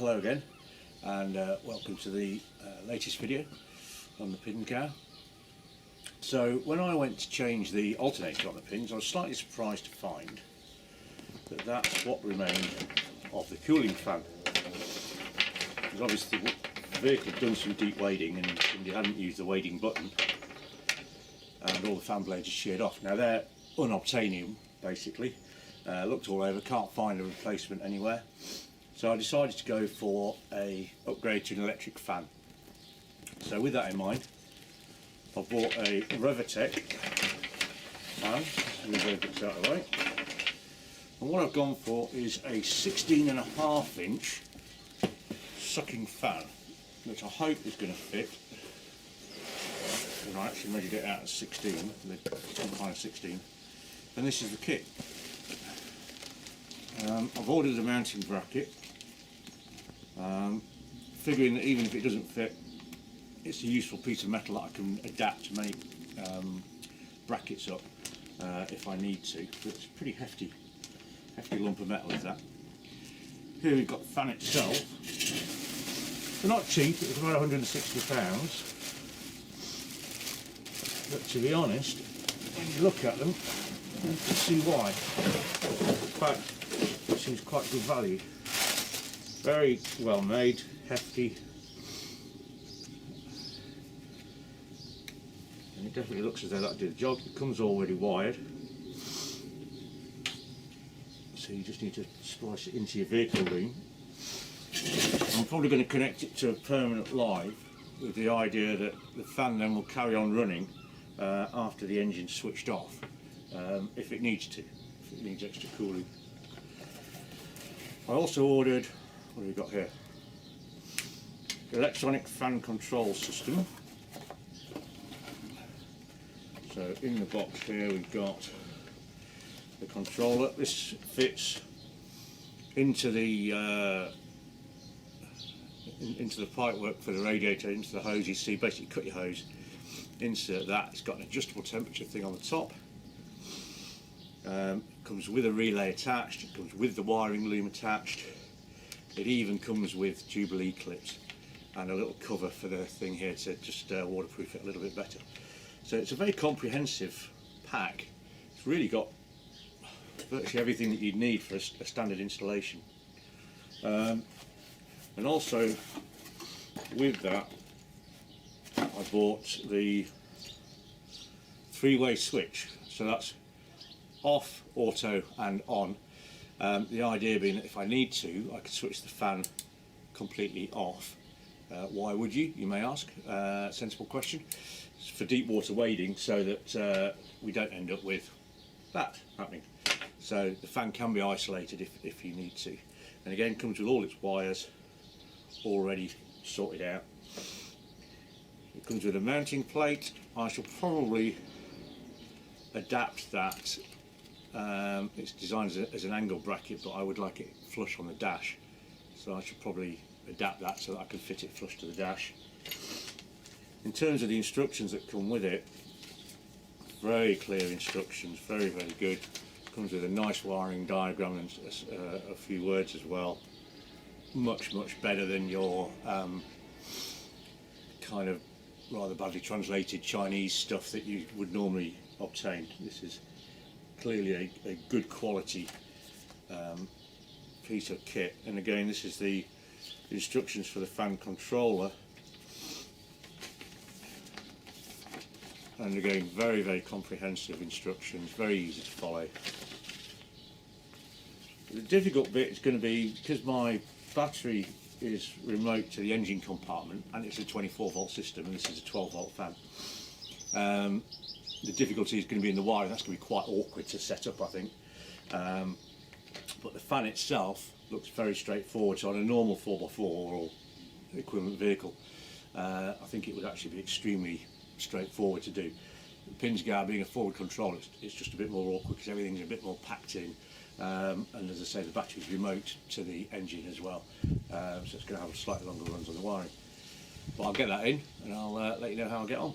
hello again, and welcome to the latest video on the Pinzgauer. So when I went to change the alternator on the pins, I was slightly surprised to find that that's what remained of the cooling fan. Because obviously the vehicle had done some deep wading and you hadn't used the wading button, and all the fan blades are sheared off. Now they're unobtainium basically. Looked all over, can't find a replacement anywhere. So I decided to go for a upgrade to an electric fan. So with that in mind, I bought a Revotec fan. Move those bits out of the way. And what I've gone for is a 16.5 inch sucking fan, which I hope is going to fit. And I actually measured it out at 16, some kind of 16. And this is the kit. I've ordered a mounting bracket, figuring that even if it doesn't fit, it's a useful piece of metal that I can adapt to make brackets up if I need to. But it's a pretty hefty lump of metal, is that. Here we've got the fan itself. They're not cheap, it's about £160. But to be honest, when you look at them, you can see why. In fact, it seems quite good value. Very well made, hefty, and it definitely looks as though that did the job. It comes already wired, so you just need to splice it into your vehicle loom. I'm probably going to connect it to a permanent live with the idea that the fan then will carry on running after the engine's switched off, if it needs to, if it needs extra cooling. I also ordered, what have we got here? Electronic fan control system. So in the box here we've got the controller. This fits into the pipework for the radiator, into the hose. You see, basically cut your hose, insert that. It's got an adjustable temperature thing on the top. Comes with a relay attached, it comes with the wiring loom attached, it even comes with Jubilee clips and a little cover for the thing here to just waterproof it a little bit better. So it's a very comprehensive pack. It's really got virtually everything that you'd need for a standard installation. And also with that I bought the three-way switch, so that's off, auto and on. The idea being that if I need to, I could switch the fan completely off. Why would you may ask? Sensible question. It's for deep water wading, so that we don't end up with that happening. So the fan can be isolated if you need to. And again, comes with all its wires already sorted out. It comes with a mounting plate. I shall probably adapt that. It's designed as an angle bracket, but I would like it flush on the dash, so I should probably adapt that so that I can fit it flush to the dash. In terms of the instructions that come with it, very clear instructions, very good. Comes with a nice wiring diagram and a few words as well. Much better than your kind of rather badly translated Chinese stuff that you would normally obtain. This is clearly a good quality piece of kit. And again, this is the instructions for the fan controller, and again very comprehensive instructions, very easy to follow. The difficult bit is going to be, because my battery is remote to the engine compartment and it's a 24-volt system and this is a 12-volt fan, the difficulty is going to be in the wiring. That's going to be quite awkward to set up, I think. But the fan itself looks very straightforward. So on a normal 4x4 or equivalent vehicle, I think it would actually be extremely straightforward to do. The Pinzgauer being a forward control, it's just a bit more awkward because everything's a bit more packed in. And as I say, the battery's remote to the engine as well, so it's going to have slightly longer runs on the wiring. But I'll get that in and I'll let you know how I get on.